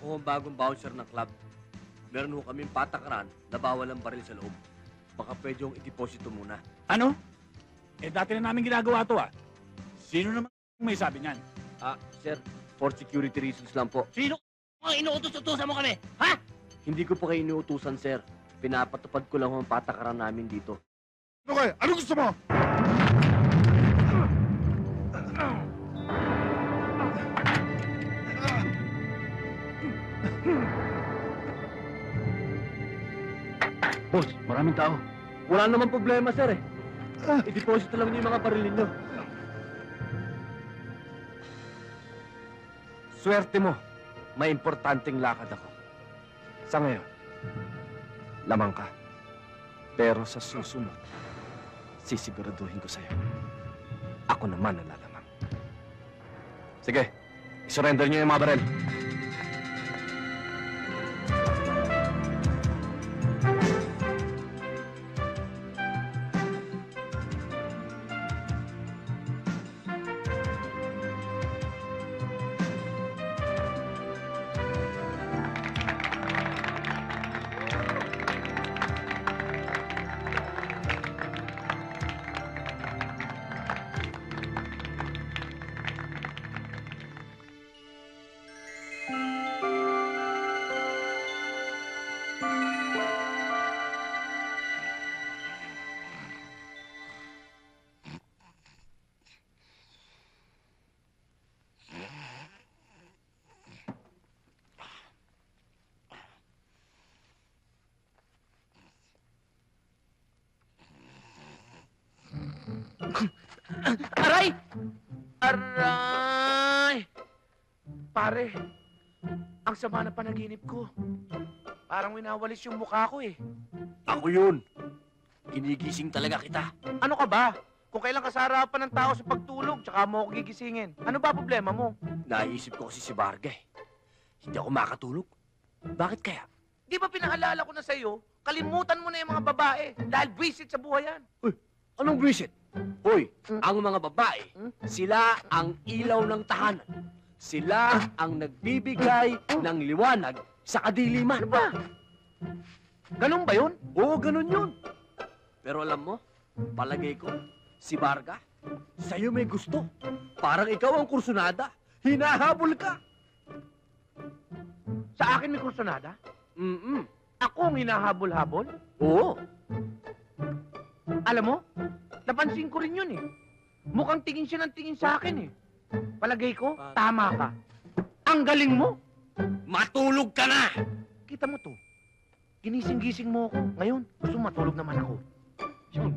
Ako ang bagong bouncer ng club. Meron ho kaming patakaran na bawal ang baril sa loob. Baka pwede yung i-deposito muna. Ano? Eh, dati na namin ginagawa to, ah. Sino naman may sabi niyan? Sir, for security reasons lang po. Sino ang inuutos-utusan mo kami? Ha? Hindi ko po kayo iniutusan, sir. Pinapatupad ko lang ho ang patakaran namin dito. Ano kayo? Ano gusto mo? Boss, maraming tao. Wala naman problema, sir, eh. I-deposito lang niyo yung mga baril ninyo. Swerte mo, may importanteng lakad ako. Sa ngayon, lamang ka. Pero sa susunod, sisiguraduhin ko sa'yo. Ako naman ang lalamang. Sige, isurrender niyo yung mga baril. Aray! Aray! Pare, ang sama na panaginip ko. Parang winawalis yung mukha ko eh. Ako yun. Ginigising talaga kita. Ano ka ba? Kung kailan ka sa harapan ng tao sa pagtulog, tsaka mo ako gigisingin. Ano ba problema mo? Naisip ko kasi si Varga, eh. Hindi ako makatulog. Bakit kaya? Di ba pinaalala ko na sa'yo, kalimutan mo na yung mga babae dahil visit sa buhay yan. Anong visit? Hoy, ang mga babae, sila ang ilaw ng tahanan. Sila ang nagbibigay ng liwanag sa kadiliman. Ano ba? Ganun ba yun? Oo, ganun yun. Pero alam mo, palagay ko, si Varga, sa'yo may gusto. Parang ikaw ang kursunada. Hinahabol ka. Sa akin may kursunada? Ako ang hinahabol-habol? Oo. Alam mo, napansin ko rin yun eh. Mukhang tingin siya ng tingin sa akin eh. Palagay ko, tama ka. Ang galing mo! Matulog ka na! Kita mo to. Ginising-gising mo ako. Ngayon, gusto matulog naman ako. Yun.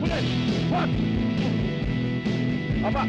Huli! What? Aba!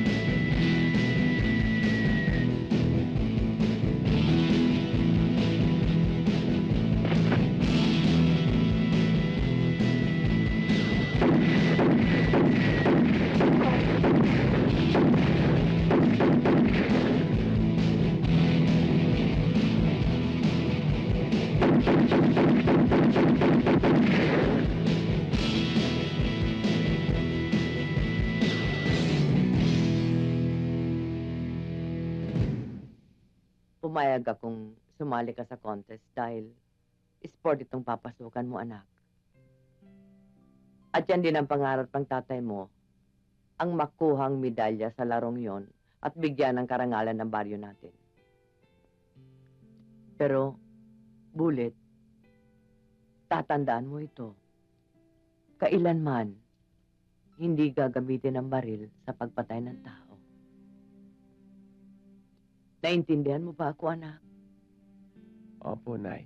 Pumayag akong sumali ka sa contest dahil sport itong papasukan mo, anak. At yan din ang pangarap ng tatay mo, ang makuhang medalya sa larong yon at bigyan ng karangalan ng baryo natin. Pero, Bulit, tatandaan mo ito. Kailanman, hindi gagamitin ang baril sa pagpatay ng tao. Naintindihan mo ba ako, anak? Opo, Nay.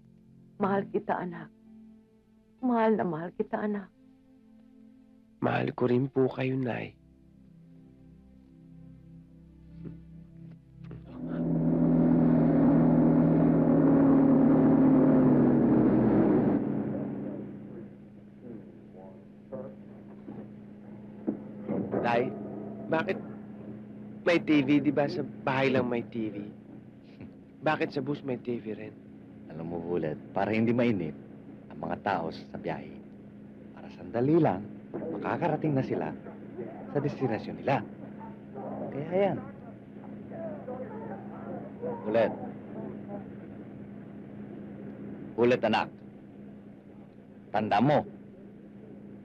Mahal kita, anak. Mahal na mahal kita, anak. Mahal ko rin po kayo, Nay. Nay, bakit may TV, di ba? Sa bahay lang may TV. Bakit sa bus may TV rin? Alam mo, Bulet, para hindi mainip ang mga tao sa biyahe. Para sandali lang, makakarating na sila sa destinasyon nila. Kaya yan. Ulit. Ulit, anak. Tanda mo,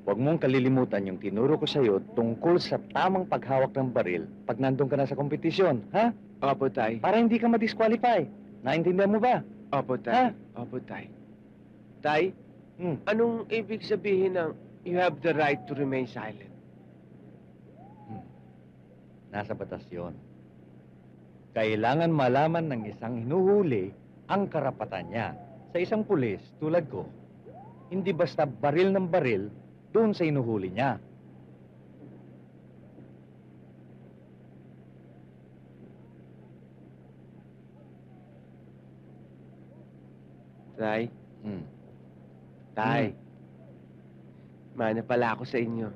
huwag mong kalilimutan yung tinuro ko sa'yo tungkol sa tamang paghawak ng baril pag nandun ka na sa kompetisyon, ha? Opo, Tay. Para hindi ka ma-disqualify. Naintindihan mo ba? Opo, Ha? Tay. Opo, Tay. Tay, Hmm. anong ibig sabihin ng you have the right to remain silent? Nasa batas yun. Kailangan malaman ng isang hinuhuli ang karapatan niya. Sa isang pulis, tulad ko, hindi basta baril ng baril doon sa hinuhuli niya. Tay, Hmm. Tay. Mana pala ako sa inyo.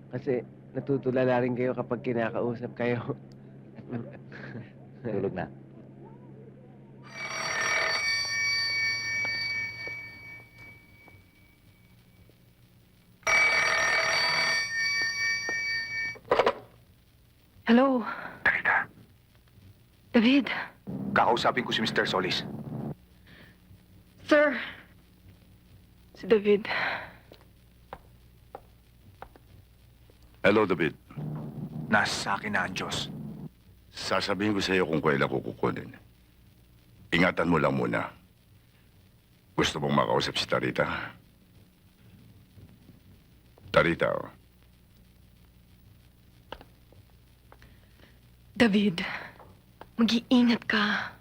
Kasi natutulala rin kayo kapag kinakausap kayo. Tulog na. Hello? David? Kakausapin ko si Mr. Solis. Sir? Si David. Hello, David. Nasa akin na ang Diyos. Sasabihin ko sa iyo kung kailan ko kukunin. Ingatan mo lang muna. Gusto mong makausap si Tarita? Tarita, oh. David, mag-iingat ka.